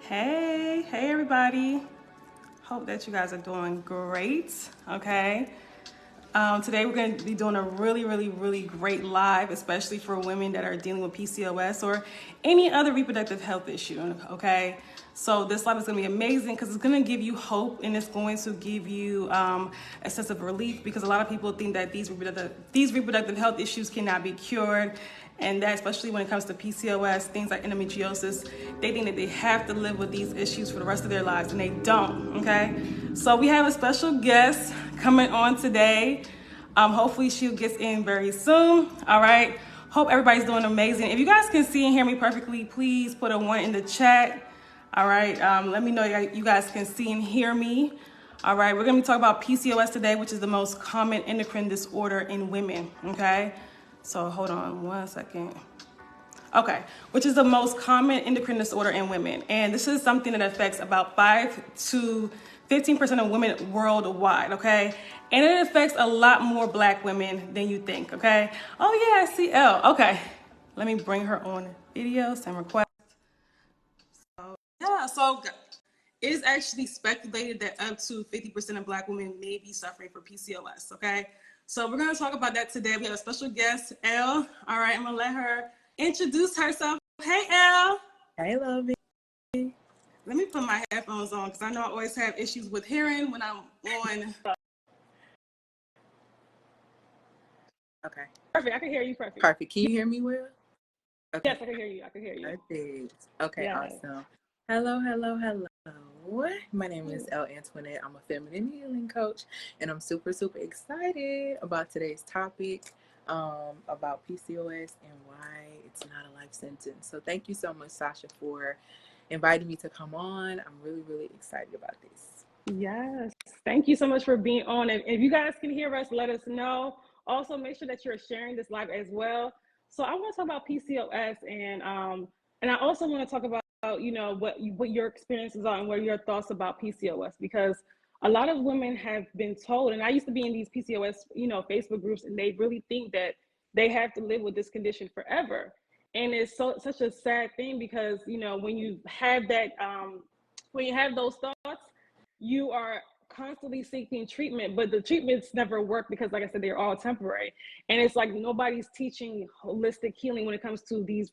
Hey everybody. Hope that you guys are doing great. Okay. Today we're going to be doing a really great live, especially for women that are dealing with PCOS or any other reproductive health issue. Okay. So this live is going to be amazing because it's going to give you hope and it's going to give you a sense of relief, because a lot of people think that these reproductive health issues cannot be cured, and that especially when it comes to PCOS, things like endometriosis, they think that they have to live with these issues for the rest of their lives, and they don't. Okay, so we have a special guest coming on today. Hopefully she gets in very soon. All right, hope everybody's doing amazing. If you guys can see and hear me perfectly, please put a 1 in the chat. All right, let me know you guys can see and hear me. All right, we're gonna be talking about PCOS today, which is the most common endocrine disorder in women. Okay, so hold on 1 second. Okay, which is the most common endocrine disorder in women. And this is something that affects about 5 to 15% of women worldwide, okay? And it affects a lot more Black women than you think, okay? Oh yeah, I see Elle. Okay, let me bring her on video, send request. So it is actually speculated that up to 50% of Black women may be suffering from PCOS, okay? So we're gonna talk about that today. We have a special guest, Elle. All right, I'm gonna let her introduce herself. Hey, Elle. Hey, lovey. Let me put my headphones on because I know I always have issues with hearing when I'm on. Okay. Perfect, I can hear you perfect. Perfect. Can you hear me well? Okay. Yes, I can hear you. I can hear you. Perfect. Okay, yes. Awesome. Hello. My name is Antoinette. I'm a feminine healing coach, and I'm super excited about today's topic about PCOS and why it's not a life sentence. So thank you so much, Sasha, for inviting me to come on. I'm really excited about this. Yes, thank you so much for being on. And if you guys can hear us, let us know. Also, make sure that you're sharing this live as well. So I want to talk about PCOS, and I also want to talk about what your experiences are and what are your thoughts about PCOS, because a lot of women have been told, and I used to be in these PCOS Facebook groups, and they really think that they have to live with this condition forever. And it's such a sad thing, because when you have that when you have those thoughts, you are constantly seeking treatment, but the treatments never work because, like I said, they're all temporary. And it's like nobody's teaching holistic healing when it comes to these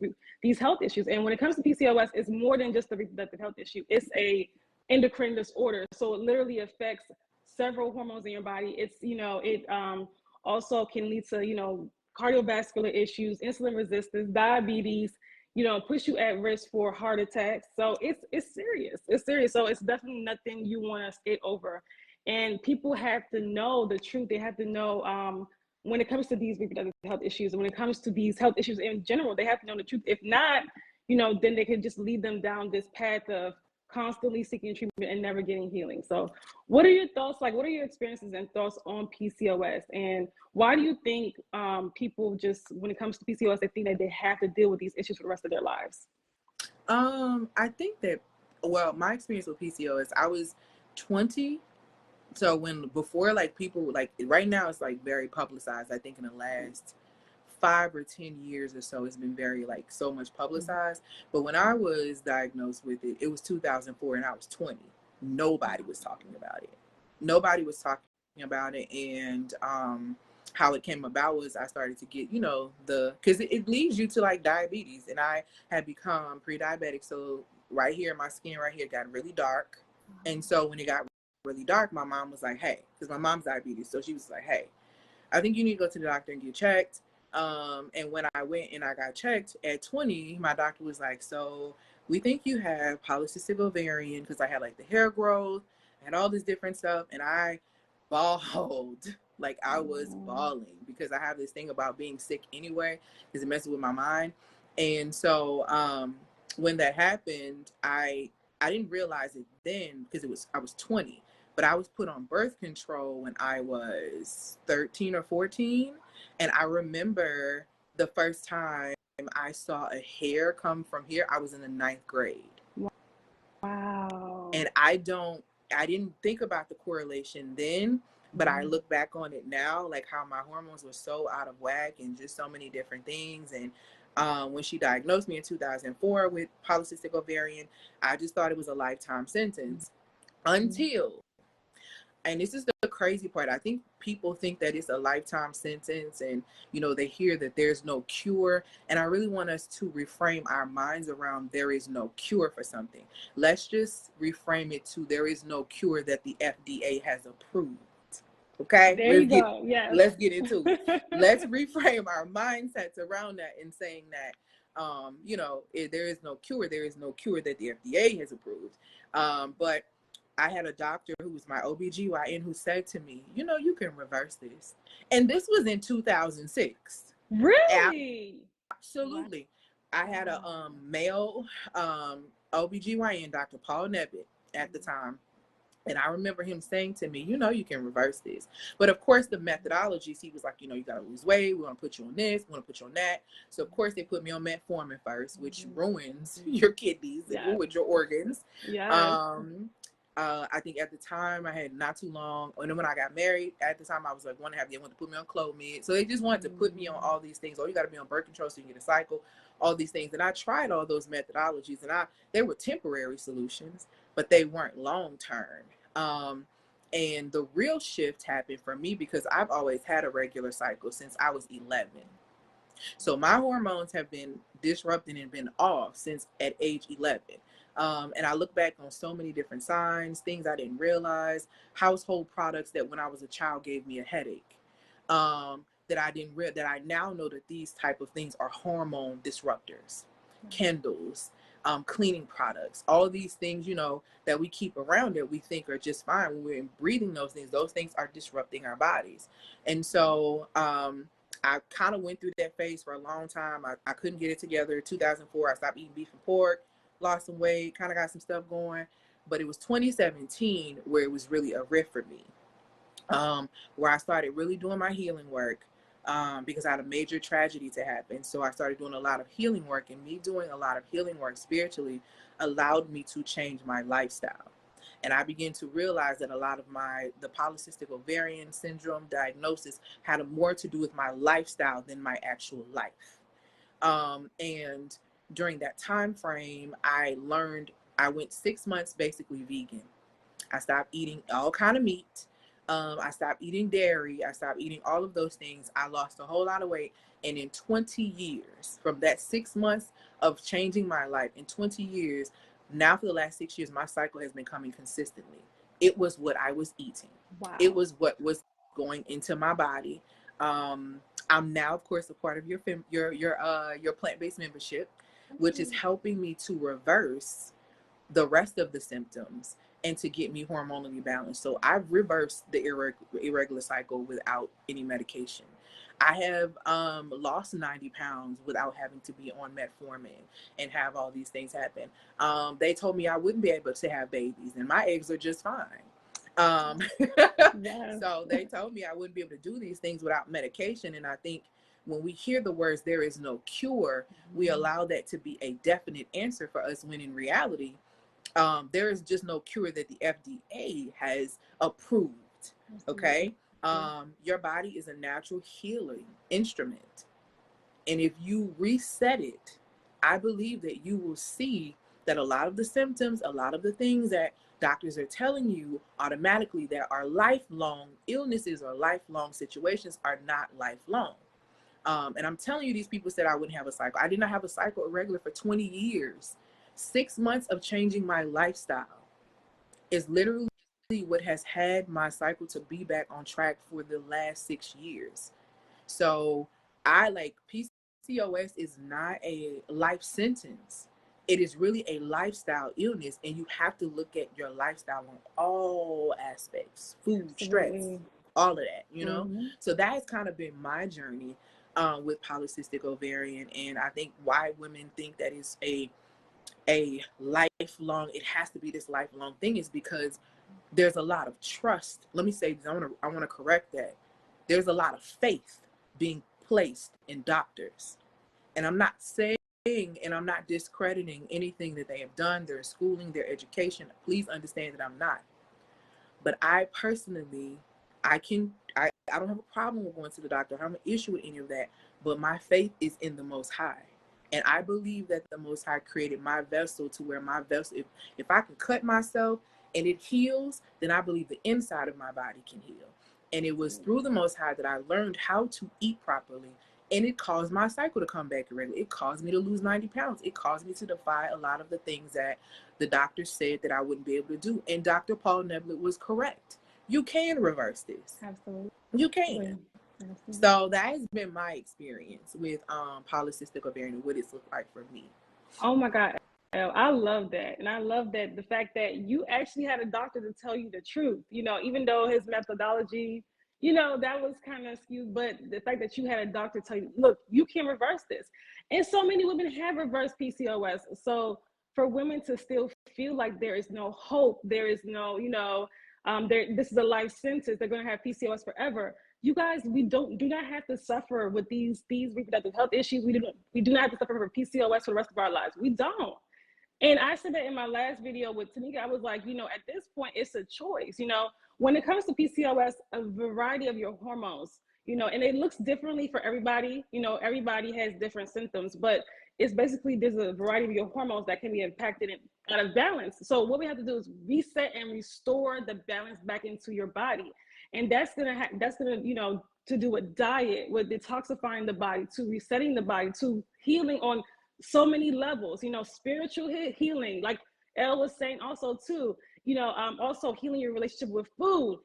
health issues. And when it comes to PCOS, it's more than just a reproductive health issue. It's a endocrine disorder. So it literally affects several hormones in your body. It's it also can lead to cardiovascular issues, insulin resistance, diabetes, push you at risk for heart attacks. So it's serious. It's serious. So it's definitely nothing you want to skate over. And people have to know the truth. They have to know when it comes to these reproductive health issues, and when it comes to these health issues in general, they have to know the truth. If not, then they can just lead them down this path of constantly seeking treatment and never getting healing. So what are your thoughts? Like, what are your experiences and thoughts on PCOS? And why do you think people just, when it comes to PCOS, they think that they have to deal with these issues for the rest of their lives? I think that, well, my experience with PCOS, I was 20. So before people, like right now it's like very publicized. I think in the last 5 or 10 years or so, it's been very so much publicized. But when I was diagnosed with it, it was 2004 and I was 20. Nobody was talking about it. And how it came about was I started to get, because it leads you to diabetes, and I had become pre-diabetic. So right here, my skin right here got really dark. And so when it got really dark, my mom was like, hey, because my mom's diabetes. So she was like, hey, I think you need to go to the doctor and get checked. And when I went and I got checked at 20, my doctor was like, so we think you have polycystic ovarian, because I had the hair growth and all this different stuff. And I bawled, I was bawling, because I have this thing about being sick anyway, because it messes with my mind. And so when that happened, I didn't realize it then, because I was 20. But I was put on birth control when I was 13 or 14. And I remember the first time I saw a hair come from here, I was in the 9th grade. Wow. And I didn't think about the correlation then, but I look back on it now, how my hormones were so out of whack and just so many different things. And When she diagnosed me in 2004 with polycystic ovarian, I just thought it was a lifetime sentence until, and this is the crazy part, I think people think that it's a lifetime sentence, and they hear that there's no cure, and I really want us to reframe our minds around there is no cure for something. Let's just reframe it to there is no cure that the FDA has approved. Okay, there you go. Yes. Let's get into it. Let's reframe our mindsets around that and saying that if there is no cure, there is no cure that the FDA has approved. But I had a doctor who was my OBGYN who said to me, you can reverse this. And this was in 2006. Really? Absolutely. I had a male OBGYN, Dr. Paul Nebbit, at the time. And I remember him saying to me, you can reverse this. But of course, the methodologies, he was like, you got to lose weight. We want to put you on this. We want to put you on that. So, of course, they put me on metformin first, which ruins your kidneys. It ruins your organs. I think at the time I had not too long. And then when I got married, at the time I was like, they wanted to put me on Clomid. So they just wanted to put me on all these things. Oh, you got to be on birth control so you can get a cycle, all these things. And I tried all those methodologies, and they were temporary solutions, but they weren't long term. And the real shift happened for me because I've always had a regular cycle since I was 11. So my hormones have been disrupted and been off since at age 11. And I look back on so many different signs, things I didn't realize, household products that when I was a child gave me a headache, that I now know that these type of things are hormone disruptors, candles, cleaning products, all of these things, that we keep around that we think are just fine. When we're breathing those things are disrupting our bodies. And so, I kind of went through that phase for a long time. I couldn't get it together. 2004, I stopped eating beef and pork, lost some weight, kind of got some stuff going. But it was 2017 where it was really a rift for me, where I started really doing my healing work, because I had a major tragedy to happen. So I started doing a lot of healing work, and me doing a lot of healing work spiritually allowed me to change my lifestyle. And I began to realize that a lot of the polycystic ovarian syndrome diagnosis had more to do with my lifestyle than my actual life. And during that time frame, I went 6 months basically vegan. I stopped eating all kind of meat. I stopped eating dairy. I stopped eating all of those things. I lost a whole lot of weight. And in 20 years, from that 6 months of changing my life, in 20 years, now for the last 6 years, my cycle has been coming consistently. It was what I was eating. Wow. It was what was going into my body. I'm now, of course, a part of your plant-based membership, which is helping me to reverse the rest of the symptoms and to get me hormonally balanced. So I've reversed the irregular cycle without any medication. I have lost 90 pounds without having to be on metformin and have all these things happen. They told me I wouldn't be able to have babies, and my eggs are just fine. So they told me I wouldn't be able to do these things without medication. And I think when we hear the words, there is no cure, we allow that to be a definite answer for us, when in reality, there is just no cure that the FDA has approved. Okay. Your body is a natural healing instrument. And if you reset it, I believe that you will see that a lot of the symptoms, a lot of the things that doctors are telling you automatically that are lifelong illnesses or lifelong situations are not lifelong. And I'm telling you, these people said I wouldn't have a cycle. I did not have a cycle irregular for 20 years. 6 months of changing my lifestyle is literally what has had my cycle to be back on track for the last 6 years. So PCOS is not a life sentence. It is really a lifestyle illness, and you have to look at your lifestyle on all aspects, food, stress, all of that, So that has kind of been my journey with polycystic ovarian. And I think why women think that is a lifelong, it has to be this lifelong thing, is because there's a lot of trust. Let me say this, I want to correct that. There's a lot of faith being placed in doctors. And I'm not saying, and I'm not discrediting anything that they have done, their schooling, their education. Please understand that I'm not. But I personally, I don't have a problem with going to the doctor. I don't have an issue with any of that. But my faith is in the Most High. And I believe that the Most High created my vessel to where my vessel, if I can cut myself and it heals, then I believe the inside of my body can heal. And it was through the Most High that I learned how to eat properly. And it caused my cycle to come back irregular. It caused me to lose 90 pounds. It caused me to defy a lot of the things that the doctor said that I wouldn't be able to do. And Dr. Paul Neblett was correct. You can reverse this. Absolutely. You can. Absolutely. So that has been my experience with polycystic ovarian and what it's looked like for me. Oh my God. I love that. And I love that the fact that you actually had a doctor to tell you the truth, you know, even though his methodology, you know, that was kind of skewed, but the fact that you had a doctor tell you, look, you can reverse this. And so many women have reversed PCOS. So for women to still feel like there is no hope, there is no, you know, this is a life sentence, they're going to have PCOS forever. You guys, we do not have to suffer with these reproductive health issues. We do not have to suffer from PCOS for the rest of our lives. We don't. And I said that in my last video with Tanika. I was like, you know, at this point, it's a choice. You know, when it comes to PCOS, a variety of your hormones, you know, and it looks differently for everybody. You know, everybody has different symptoms, but it's basically there's a variety of your hormones that can be impacted and out of balance. So what we have to do is reset and restore the balance back into your body. And that's gonna, you know, to do with diet, with detoxifying the body, to resetting the body, to healing on so many levels, you know, spiritual healing, like Elle was saying also too, you know, also healing your relationship with food,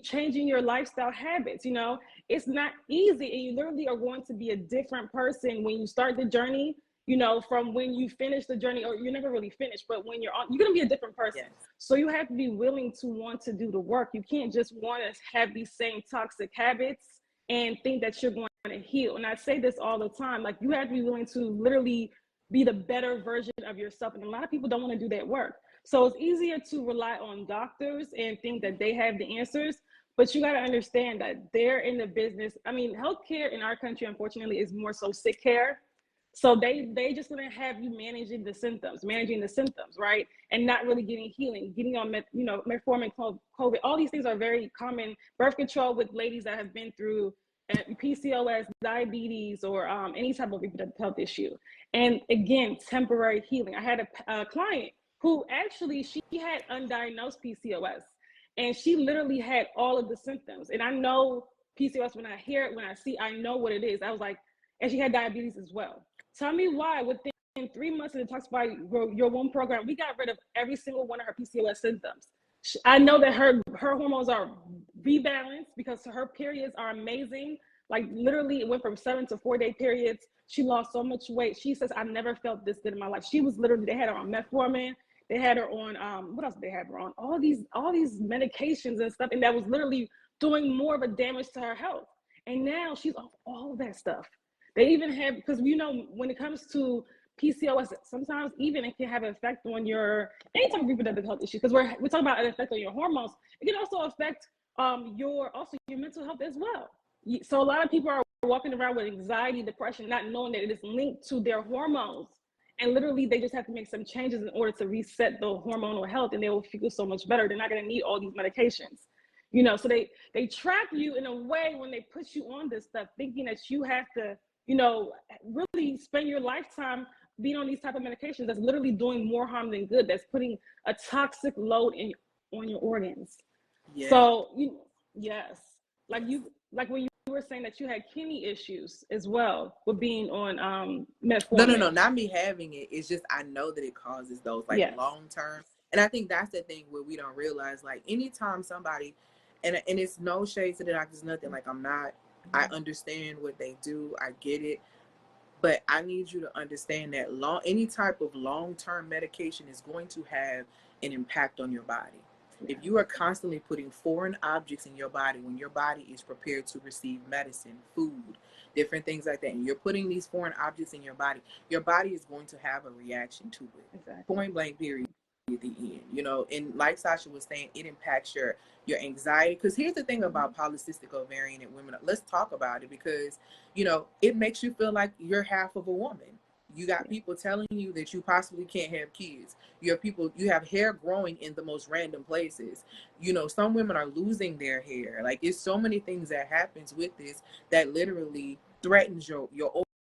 changing your lifestyle habits. You know, it's not easy, and you literally are going to be a different person when you start the journey, you know, from when you finish the journey, or you're never really finished, but when you're on, you're going to be a different person. Yes. So you have to be willing to want to do the work. You can't just want to have these same toxic habits and think that you're going to heal. And I say this all the time, like you have to be willing to literally be the better version of yourself. And a lot of people don't want to do that work. So it's easier to rely on doctors and think that they have the answers, but you got to understand that they're in the business. I mean, healthcare in our country, unfortunately, is more so sick care. So they just gonna have you managing the symptoms, right? And not really getting healing, getting on, you know, metformin, COVID. All these things are very common. Birth control with ladies that have been through PCOS, diabetes, or any type of reproductive health issue. And again, temporary healing. I had a client who actually, she had undiagnosed PCOS, and she literally had all of the symptoms. And I know PCOS when I hear it, when I see, I know what it is. I was like, and she had diabetes as well. Tell me why within 3 months of the Detoxify Your Womb program, we got rid of every single one of her PCOS symptoms. I know that her hormones are rebalanced because her periods are amazing. Like literally it went from 7 to 4 day periods. She lost so much weight. She says, I never felt this good in my life. She was literally, they had her on metformin. They had her on, what else did they have her on? All these medications and stuff. And that was literally doing more of a damage to her health. And now she's off all that stuff. They even have, because you know, when it comes to PCOS, sometimes even it can have an effect on your, any type of reproductive health issue, because we're talking about an effect on your hormones. It can also affect your mental health as well. So a lot of people are walking around with anxiety, depression, not knowing that it is linked to their hormones. And literally they just have to make some changes in order to reset the hormonal health, and they will feel so much better. They're not going to need all these medications. You know, so they trap you in a way when they put you on this stuff, thinking that you have to, you know, really spend your lifetime being on these type of medications that's literally doing more harm than good, that's putting a toxic load on your organs. Yeah. So yes, like when you were saying that you had kidney issues as well with being on metformin. No, not me having it. It's just I know that it causes those long term. And I think that's the thing where we don't realize, like anytime somebody, and it's no shade to the doctors, nothing, like I understand what they do. I get it. But I need you to understand that any type of long-term medication is going to have an impact on your body. Yeah. If you are constantly putting foreign objects in your body when your body is prepared to receive medicine, food, different things like that, and you're putting these foreign objects in your body is going to have a reaction to it. Exactly. Point blank period. At the end, you know, and like Sasha was saying, it impacts your anxiety. Because here's the thing about polycystic ovarian in women. Let's talk about it, because you know it makes you feel like you're half of a woman. You got people telling you that you possibly can't have kids. You have hair growing in the most random places. You know, some women are losing their hair. Like, it's so many things that happens with this that literally threatens your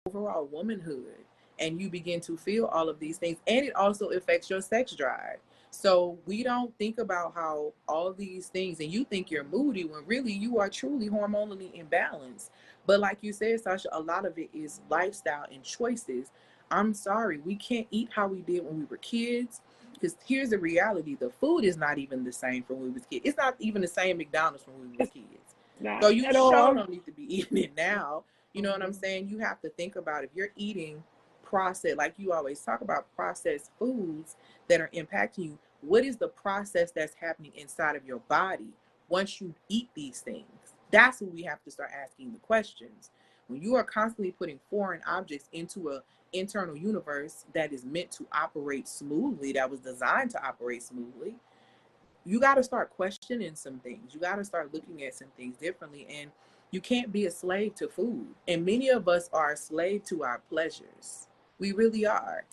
overall womanhood. and you begin to feel all of these things, and it also affects your sex drive. So we don't think about how all these things, and you think you're moody when really you are truly hormonally imbalanced. But like you said, Sasha, a lot of it is lifestyle and choices. I'm sorry, we can't eat how we did when we were kids, because here's the reality: the food is not even the same from when we was kids. It's not even the same McDonald's from when we was kids. Not So you at sure all. don't need to be eating it now. You know what I'm saying? You have to think about, if you're eating processed, like you always talk about, processed foods that are impacting you, what is the process that's happening inside of your body once you eat these things? That's when we have to start asking the questions. When you are constantly putting foreign objects into a internal universe that is meant to operate smoothly, that was designed to operate smoothly, you got to start questioning some things. You got to start looking at some things differently. And you can't be a slave to food. And many of us are a slave to our pleasures. We really are.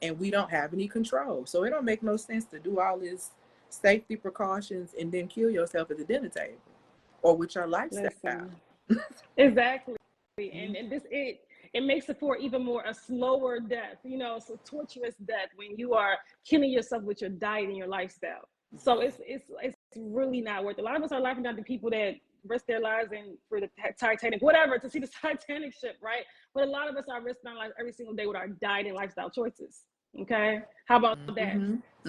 And we don't have any control. So it don't make no sense to do all this safety precautions and then kill yourself at the dinner table or with your lifestyle. Listen, exactly. And this, it makes it for even more a slower death, you know, so torturous death when you are killing yourself with your diet and your lifestyle. So it's really not worth it. A lot of us are laughing down to people that risk their lives and for the Titanic, whatever, to see the Titanic ship, right? But a lot of us are risking our lives every single day with our diet and lifestyle choices. Okay, how about that?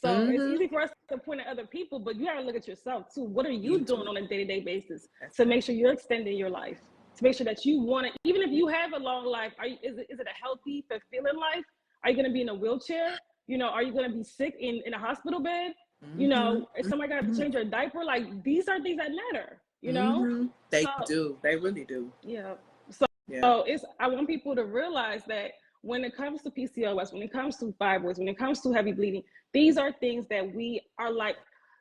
So it's easy for us to point at other people, but you got to look at yourself too. What are you doing on a day-to-day basis to make sure you're extending your life? To make sure that you want to, even if you have a long life, is it a healthy, fulfilling life? Are you going to be in a wheelchair? You know, are you going to be sick in a hospital bed? You know, if somebody got to change your diaper, like these are things that matter, you know? They do. They really do. Yeah. So I want people to realize that when it comes to PCOS, when it comes to fibroids, when it comes to heavy bleeding, these are things that we are like,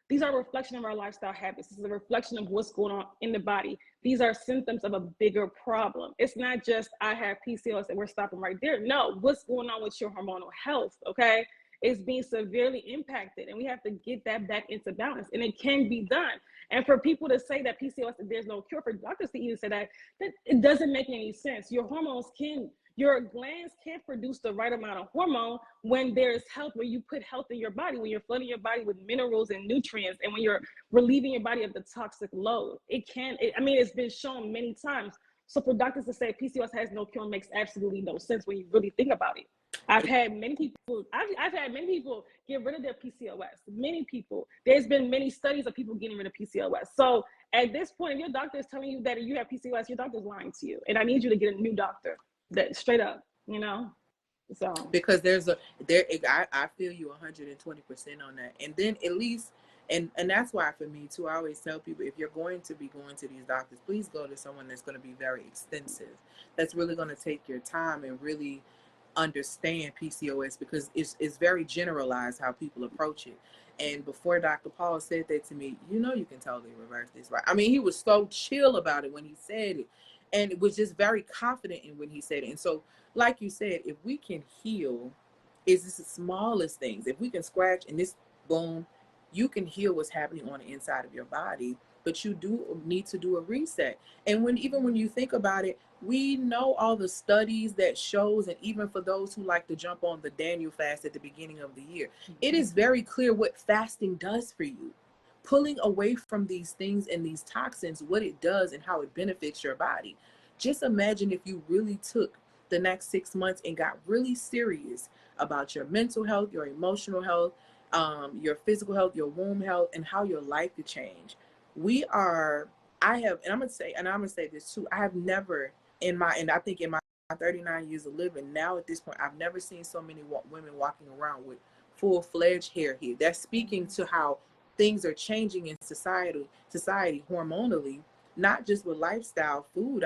these are a reflection of our lifestyle habits. This is a reflection of what's going on in the body. These are symptoms of a bigger problem. It's not just I have PCOS and we're stopping right there. No, what's going on with your hormonal health, okay? It's being severely impacted, and we have to get that back into balance, and it can be done. And for people to say that PCOS, there's no cure, for doctors to even say that it doesn't make any sense. Your hormones your glands can produce the right amount of hormone when there's health, when you put health in your body, when you're flooding your body with minerals and nutrients, and when you're relieving your body of the toxic load. It's been shown many times. So for doctors to say PCOS has no cure makes absolutely no sense when you really think about it. I've had many people get rid of their PCOS. Many people. There's been many studies of people getting rid of PCOS. So at this point, if your doctor is telling you that you have PCOS, your doctor's lying to you. And I need you to get a new doctor. That straight up, you know. So because I feel you 120% on that. And then at least, and that's why for me too, I always tell people, if you're going to be going to these doctors, please go to someone that's going to be very extensive, that's really going to take your time and really understand PCOS, because it's very generalized how people approach it. And before Dr. Paul said that to me, you know, you can totally reverse this, right? I mean, he was so chill about it when he said it, and it was just very confident in when he said it. And so, like you said, if we can heal, it's just the smallest things. If we can scratch and this, boom, you can heal what's happening on the inside of your body. But you do need to do a reset. And even when you think about it, we know all the studies that shows, and even for those who like to jump on the Daniel fast at the beginning of the year, it is very clear what fasting does for you. Pulling away from these things and these toxins, what it does and how it benefits your body. Just imagine if you really took the next 6 months and got really serious about your mental health, your emotional health, your physical health, your womb health, and how your life could change. I'm gonna say this too, I have never and I think in my 39 years of living now at this point, I've never seen so many women walking around with full-fledged hair here. That's speaking to how things are changing in society hormonally, not just with lifestyle, food,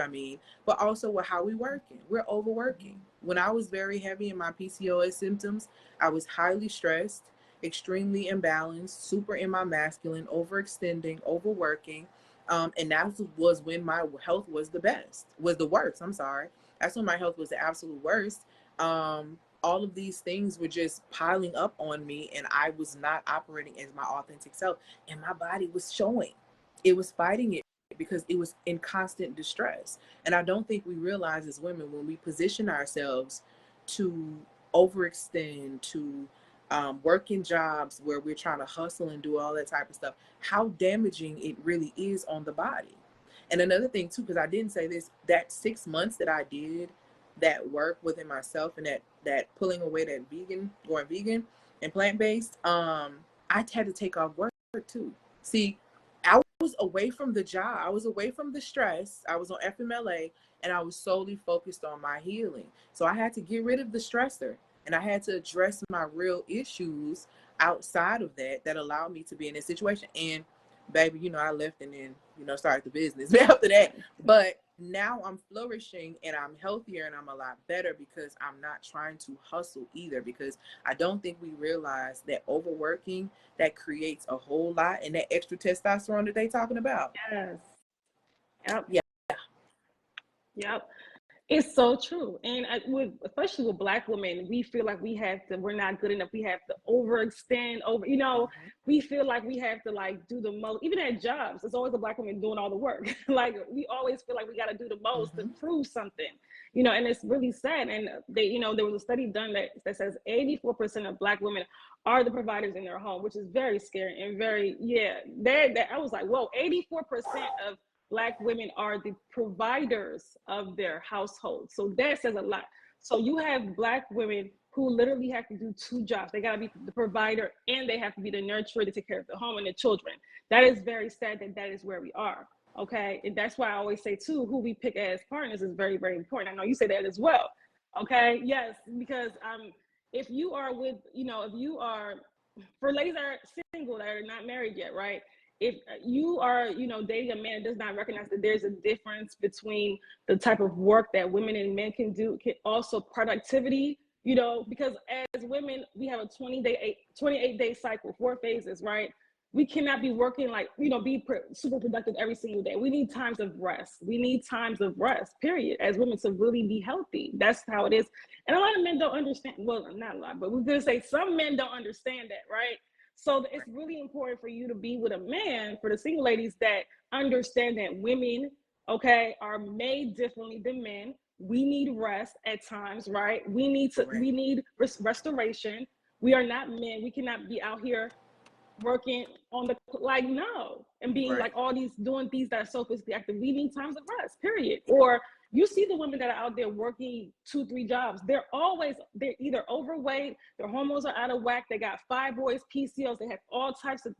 but also with how we're overworking. When I was very heavy in my PCOS symptoms, I was highly stressed, extremely imbalanced, super in my masculine, overextending, overworking. And that was when my health was the worst. I'm sorry. That's when my health was the absolute worst. All of these things were just piling up on me, and I was not operating as my authentic self, and my body was showing. It was fighting it because it was in constant distress. And I don't think we realize as women, when we position ourselves to overextend, to work in jobs where we're trying to hustle and do all that type of stuff, how damaging it really is on the body. And another thing too, because I didn't say this, that 6 months that I did that work within myself and that pulling away that going vegan and plant-based, I had to take off work too. See, I was away from the job. I was away from the stress. I was on FMLA and I was solely focused on my healing. So I had to get rid of the stressor and I had to address my real issues outside of that allowed me to be in this situation. And baby, I left and then, started the business after that. But now I'm flourishing and I'm healthier and I'm a lot better because I'm not trying to hustle either, because I don't think we realize that overworking, that creates a whole lot, and that extra testosterone that they talking about. Yes. Yep. Yeah. Yep. It's so true. And especially with Black women, we feel like we're not good enough. We have to overextend we feel like we have to do the most. Even at jobs, it's always a Black woman doing all the work. We always feel like we got to do the most to prove something, and it's really sad. And there was a study done that says 84% of Black women are the providers in their home, which is very scary and very, that I was like, whoa, 84% of Black women are the providers of their household. So that says a lot. So you have Black women who literally have to do 2 jobs. They got to be the provider and they have to be the nurturer to take care of the home and the children. That is very sad that is where we are. Okay. And that's why I always say too, who we pick as partners is very, very important. I know you say that as well. Okay. Yes. Because if you are for ladies that are single, that are not married yet, right? If you are, dating a man does not recognize that there's a difference between the type of work that women and men can do, also productivity, because as women, we have a 28-day cycle, 4 phases, right? We cannot be working be super productive every single day. We need times of rest. Period, as women, to really be healthy. That's how it is. And a lot of men don't understand, well, not a lot, but we're going to say some men don't understand that, right? So it's really important for you to be with a man, for the single ladies, that understand that women, are made differently than men. We need rest at times, right? We need restoration. We are not men. We cannot be out here working on no, and being doing things that are so physically active. We need times of rest, period. Or you see the women that are out there working 2-3 jobs. They're either overweight, their hormones are out of whack, they got fibroids, PCOS, they have all types of,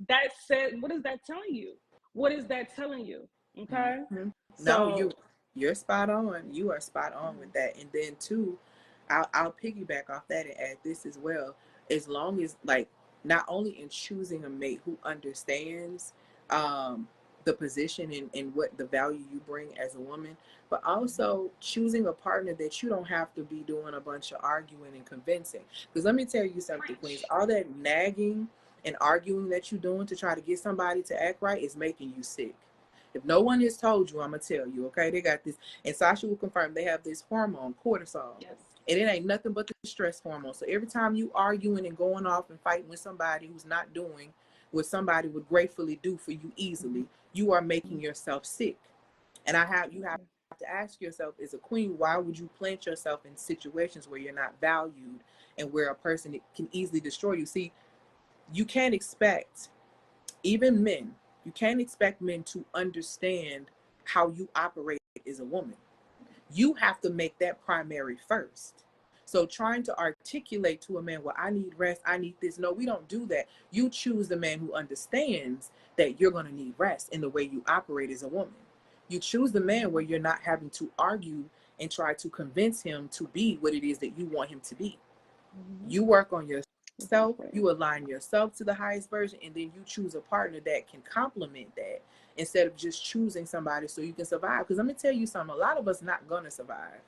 what is that telling you? What is that telling you? Okay. No, you're spot on. You are spot on with that. And then too, I'll piggyback off that and add this as well. As long as not only in choosing a mate who understands the position and what the value you bring as a woman, but also choosing a partner that you don't have to be doing a bunch of arguing and convincing. Because let me tell you something, Queens, all that nagging and arguing that you're doing to try to get somebody to act right is making you sick. If no one has told you, I'm going to tell you, okay? They got this, and Sasha will confirm, they have this hormone, cortisol. Yes. And it ain't nothing but the stress hormone. So every time you arguing and going off and fighting with somebody who's not doing what somebody would gratefully do for you easily, you are making yourself sick. And you have to ask yourself, as a queen, why would you plant yourself in situations where you're not valued and where a person can easily destroy you? See, you can't expect, even men, you can't expect men to understand how you operate as a woman. You have to make that primary first. So trying to articulate to a man, well, I need rest, I need this. No, we don't do that. You choose the man who understands that you're going to need rest in the way you operate as a woman. You choose the man where you're not having to argue and try to convince him to be what it is that you want him to be. You work on yourself, you align yourself to the highest version, and then you choose a partner that can complement that, instead of just choosing somebody so you can survive. Because let me tell you something, a lot of us not going to survive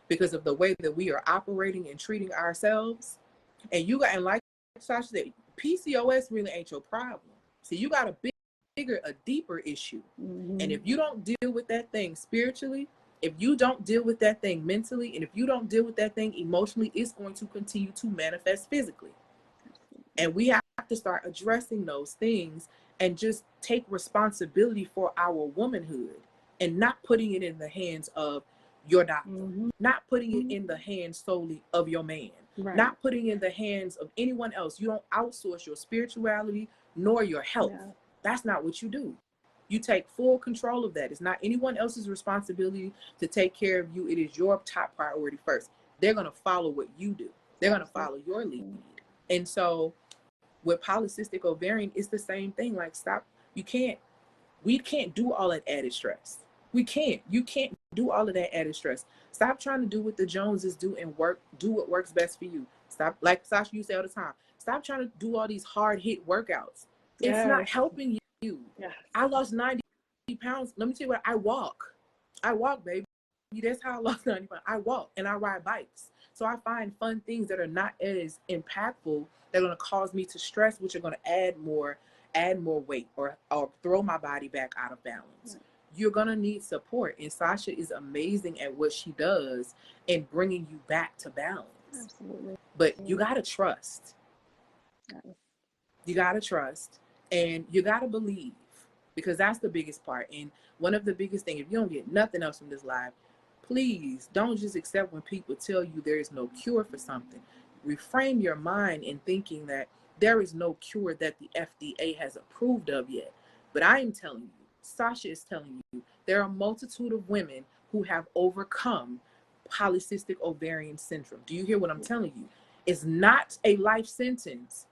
because of the way that we are operating and treating ourselves. And like Sasha said, PCOS really ain't your problem. See, you got a bigger, a deeper issue. And if you don't deal with that thing spiritually, if you don't deal with that thing mentally, and if you don't deal with that thing emotionally, it's going to continue to manifest physically. And we have to start addressing those things and just take responsibility for our womanhood and not putting it in the hands of your doctor, not putting it in the hands solely of your man, not putting it in the hands of anyone else. You don't outsource your spirituality nor your health. That's not what you do. You take full control of that. It's not anyone else's responsibility to take care of you. It is your top priority first. They're going to follow what you do. They're going to follow your lead. And so with polycystic ovarian, it's the same thing. Like, stop. We can't do all that added stress. You can't do all of that added stress. Stop trying to do what the Joneses do and do what works best for you. Stop, like Sasha, you say all the time, stop trying to do all these hard hit workouts. It's not helping you. I lost 90 pounds. Let me tell you what, I walk, baby. That's how I lost 90 pounds. I walk and I ride bikes. So I find fun things that are not as impactful, that are going to cause me to stress, which are going to add more weight or throw my body back out of balance. You're going to need support. And Sasha is amazing at what she does in bringing you back to balance. Absolutely. But you got to trust. You got to trust, and you got to believe, because that's the biggest part. And one of the biggest things, if you don't get nothing else from this live, please don't just accept when people tell you there is no cure for something. Reframe your mind in thinking that there is no cure that the FDA has approved of yet. But I am telling you, Sasha is telling you, there are a multitude of women who have overcome polycystic ovarian syndrome. Do you hear what I'm telling you? It's not a life sentence,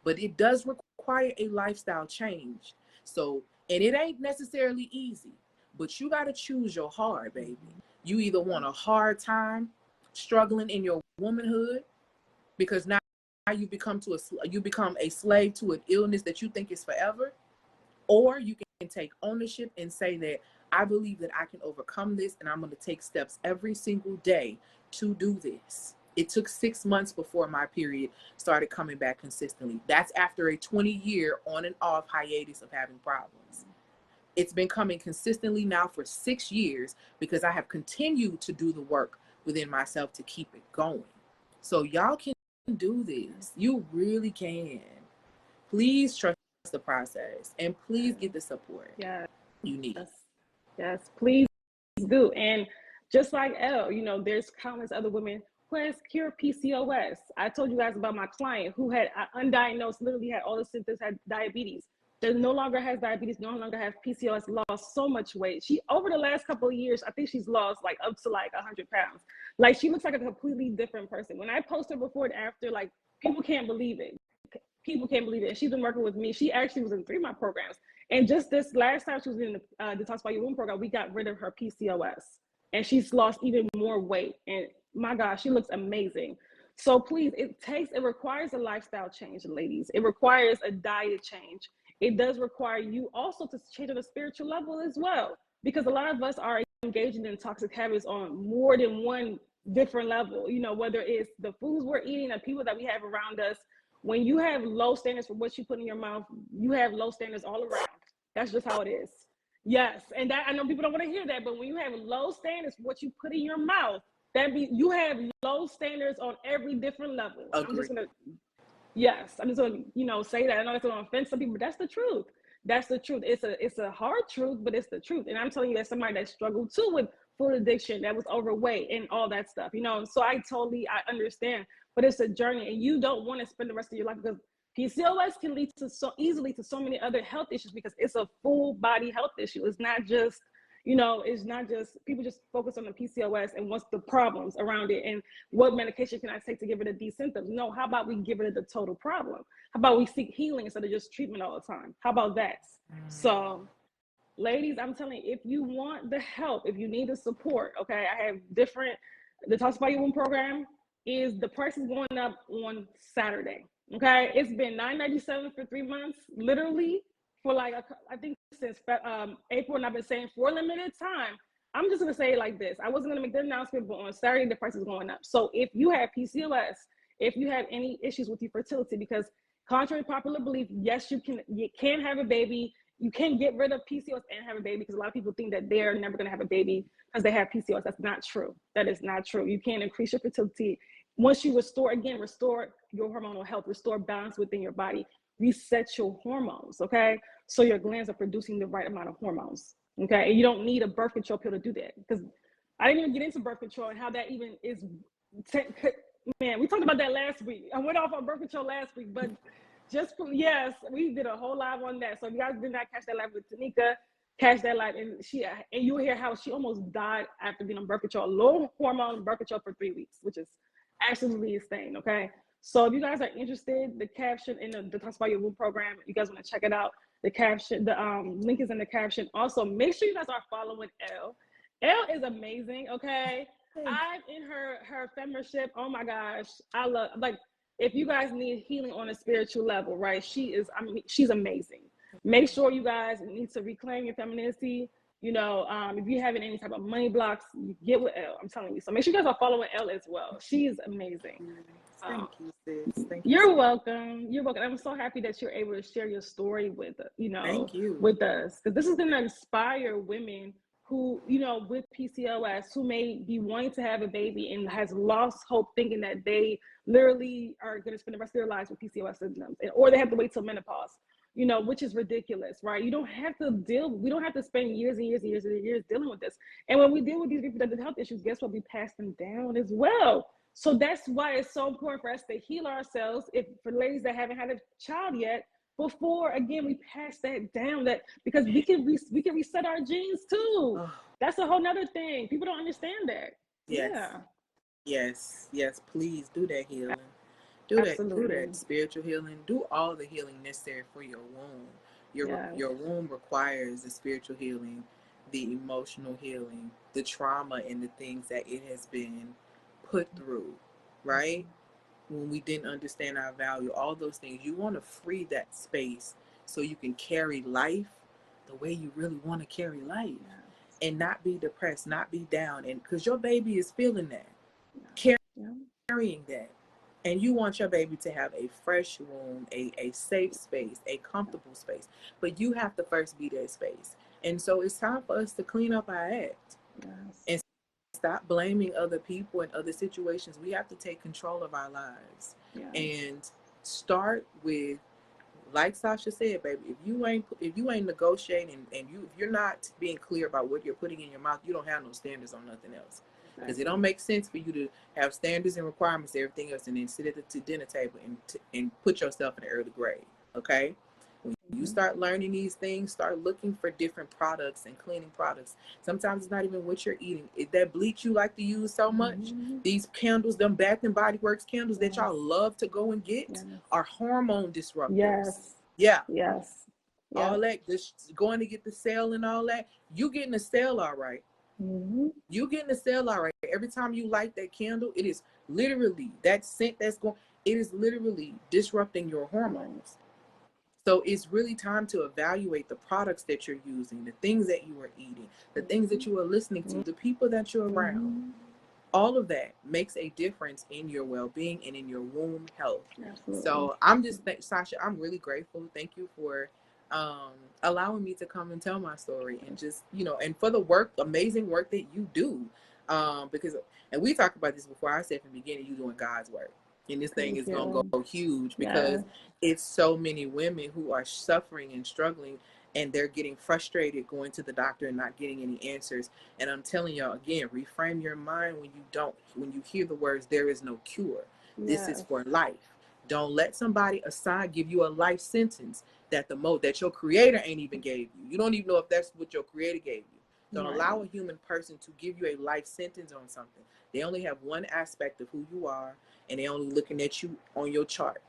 but it does require a lifestyle change. So, and it ain't necessarily easy, but you got to choose your hard, baby. You either want a hard time struggling in your womanhood, because now you become a slave to an illness that you think is forever, or you can take ownership and say that I believe that I can overcome this, and I'm going to take steps every single day to do this. It took 6 months before my period started coming back consistently. That's after a 20-year on and off hiatus of having problems. It's been coming consistently now for 6 years because I have continued to do the work within myself to keep it going. So y'all can do this. You really can. Please trust the process, and please get the support you need. Yes, please do. And just like Elle, there's countless other women who has cured PCOS. I told you guys about my client who had undiagnosed, literally had all the symptoms, had diabetes. That no longer has diabetes, no longer has PCOS, lost so much weight. She, over the last couple of years, I think she's lost like up to like 100 pounds. Like, she looks like a completely different person. When I post her before and after, like, people can't believe it. People can't believe it. And she's been working with me. She actually was in 3 of my programs. And just this last time she was in the Detox by Your Womb program, we got rid of her PCOS. And she's lost even more weight. And my gosh, she looks amazing. So please, it requires a lifestyle change, ladies. It requires a diet change. It does require you also to change on a spiritual level as well, because a lot of us are engaging in toxic habits on more than one different level, whether it's the foods we're eating and people that we have around us. When you have low standards for what you put in your mouth, you have low standards all around. That's just how it is. Yes, and that, I know people don't want to hear that, but when you have low standards for what you put in your mouth, that means you have low standards on every different level. Agreed. I'm just gonna, say that. I know that's gonna offend some people, but that's the truth. That's the truth. It's a hard truth, but it's the truth. And I'm telling you, as somebody that struggled too with food addiction, that was overweight and all that stuff, So I understand, but it's a journey, and you don't want to spend the rest of your life, because PCOS can lead to so many other health issues, because it's a full body health issue. It's not just, people just focus on the PCOS and what's the problems around it and what medication can I take to get rid of these symptoms. No, how about we get rid of the total problem? How about we seek healing instead of just treatment all the time? How about that? So, ladies, I'm telling you, if you want the help, if you need the support, okay, I have the Detox by Your Womb program the price is going up on Saturday. Okay, it's been $9.97 for 3 months, literally for like I think since April, and I've been saying for a limited time. I'm just gonna say it like this: I wasn't gonna make the announcement, but on Saturday the price is going up. So if you have PCOS, if you have any issues with your fertility, because contrary to popular belief, yes, you can have a baby. You can get rid of PCOS and have a baby, because a lot of people think that they're never gonna have a baby because they have PCOS. That's not true. That is not true. You can increase your fertility once you restore your hormonal health, restore balance within your body, reset your hormones, okay? So your glands are producing the right amount of hormones, okay? And you don't need a birth control pill to do that, because I didn't even get into birth control and how that even is. Man, we talked about that last week. I went off on birth control last week, but just yes, we did a whole live on that. So if you guys did not catch that live with Tanika, catch that live, and you'll hear how she almost died after being on birth control, low hormone birth control for 3 weeks, which is absolutely insane. Okay, so if you guys are interested, the caption in the Talks About Your Womb program, you guys want to check it out. The caption, the link is in the caption. Also, make sure you guys are following Elle. Elle is amazing. Okay, I'm in her membership. Oh my gosh, I love, like, if you guys need healing on a spiritual level, right? She's amazing. Make sure you guys need to reclaim your femininity. You know, if you're having any type of money blocks, you get with Elle. I'm telling you. So make sure you guys are following Elle as well. She's amazing. Thank you, sis. Thank you. You're welcome. You're welcome. I'm so happy that you're able to share your story with, Thank you. with us, because this is going to inspire women who, with PCOS, who may be wanting to have a baby and has lost hope, thinking that they literally are going to spend the rest of their lives with PCOS symptoms, or they have to wait till menopause, which is ridiculous, right? We don't have to spend years and years and years and years dealing with this. And when we deal with these reproductive health issues, guess what? We pass them down as well. So that's why it's so important for us to heal ourselves, for ladies that haven't had a child yet, before, again, we pass that down, because we can reset our genes too. That's a whole nother thing. People don't understand that. Yes. Yeah. Yes. Please do that healing. Do that spiritual healing. Do all the healing necessary for your womb. Your womb requires the spiritual healing, the emotional healing, the trauma, and the things that it has been put through, right? When we didn't understand our value, all those things, you want to free that space so you can carry life the way you really want to carry life, and not be depressed, not be down, and because your baby is feeling that, carrying that, and you want your baby to have a fresh womb, a safe space, a comfortable space, but you have to first be that space. And so it's time for us to clean up our act and stop blaming other people and other situations. We have to take control of our lives and start with, like Sasha said, baby, if you ain't negotiating, and if you're not being clear about what you're putting in your mouth, you don't have no standards on nothing else. Because it don't make sense for you to have standards and requirements, everything else, and then sit at the dinner table and put yourself in the early grade. Okay. When you start learning these things, start looking for different products and cleaning products. Sometimes it's not even what you're eating. That bleach you like to use so much, these candles, them Bath and Body Works candles that y'all love to go and get, are hormone disruptors. Yes. All that, just going to get the sale and all that. You getting the sale all right. You getting the sale all right. Every time you light that candle, it is literally that scent that's going, it is literally disrupting your hormones. So it's really time to evaluate the products that you're using, the things that you are eating, the things that you are listening to, the people that you're around. All of that makes a difference in your well-being and in your womb health. So I'm just, Sasha, I'm really grateful. Thank you for allowing me to come and tell my story, and just, and for the amazing work that you do. Because, and we talked about this before, I said from the beginning, you doing God's work. And this thing is going to go huge, because it's so many women who are suffering and struggling, and they're getting frustrated going to the doctor and not getting any answers. And I'm telling y'all, again, reframe your mind when you hear the words, there is no cure. This is for life. Don't let somebody give you a life sentence that your creator ain't even gave you. You don't even know if that's what your creator gave you. Don't allow a human person to give you a life sentence on something. They only have one aspect of who you are, and they're only looking at you on your chart.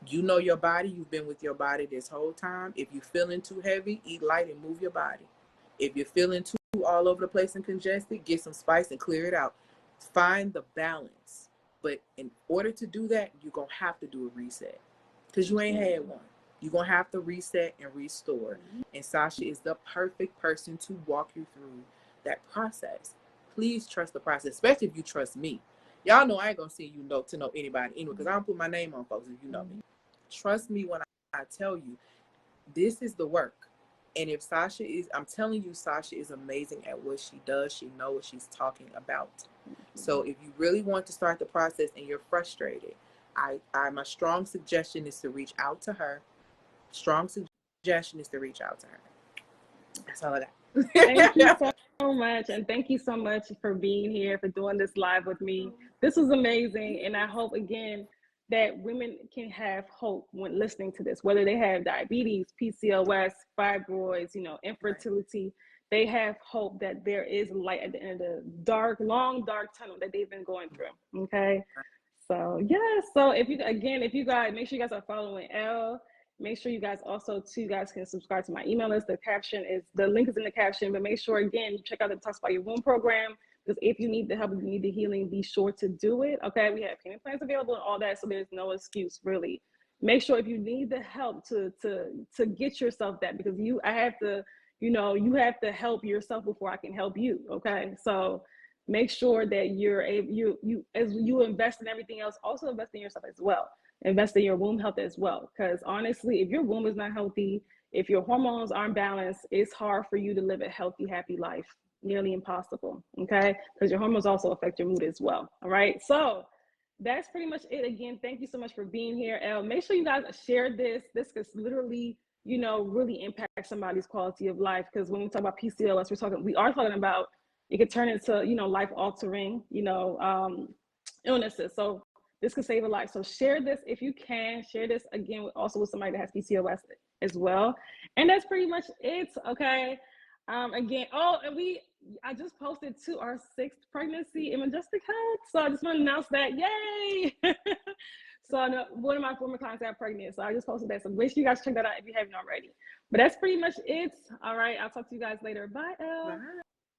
You know your body. You've been with your body this whole time. If you're feeling too heavy, eat light and move your body. If you're feeling too all over the place and congested, get some spice and clear it out. Find the balance. But in order to do that, you're going to have to do a reset, because you ain't had one. You're going to have to reset and restore. And Sasha is the perfect person to walk you through that process. Please trust the process, especially if you trust me. Y'all know I ain't going to see you to know anybody anyway, because I don't put my name on folks if you know me. Trust me when I tell you, this is the work. And if I'm telling you, Sasha is amazing at what she does. She knows what she's talking about. So if you really want to start the process and you're frustrated, my strong suggestion is to reach out to her. Strong suggestion is to reach out to her. That's all I got. Thank you so much. And thank you so much for being here, for doing this live with me. This was amazing. And I hope, again, that women can have hope when listening to this, whether they have diabetes, PCOS, fibroids, you know, infertility, they have hope that there is light at the end of the dark, long, dark tunnel that they've been going through. Okay. So yeah, so if you guys, make sure you guys are following Elle. Make sure you guys also too, guys can subscribe to my email list. The link is in the caption, but make sure again, you check out the Talks About Your Womb program, because if you need the help, if you need the healing, be sure to do it. Okay, we have payment plans available and all that, so there's no excuse really. Make sure if you need the help to get yourself that, because you have to help yourself before I can help you. Okay, so make sure that you as you invest in everything else, also invest in yourself as well. Invest in your womb health as well, because honestly, if your womb is not healthy, if your hormones aren't balanced, it's hard for you to live a healthy, happy life. Nearly impossible. Okay, because your hormones also affect your mood as well. All right, so that's pretty much it. Again, thank you so much for being here, Elle. Make sure you guys share this. This could literally, you know, really impact somebody's quality of life, because when we talk about PCOS, we are talking about it could turn into, you know, life-altering, you know, illnesses. So this could save a life. So share this if you can. Share this again also with somebody that has PCOS as well. And that's pretty much it. Okay. Again, I just posted to our 6th pregnancy in majestic health. So I just want to announce that. Yay! So I know one of my former clients got pregnant. So I just posted that. So make sure you guys check that out if you haven't already. But that's pretty much it. All right. I'll talk to you guys later. Bye, Elle. Bye.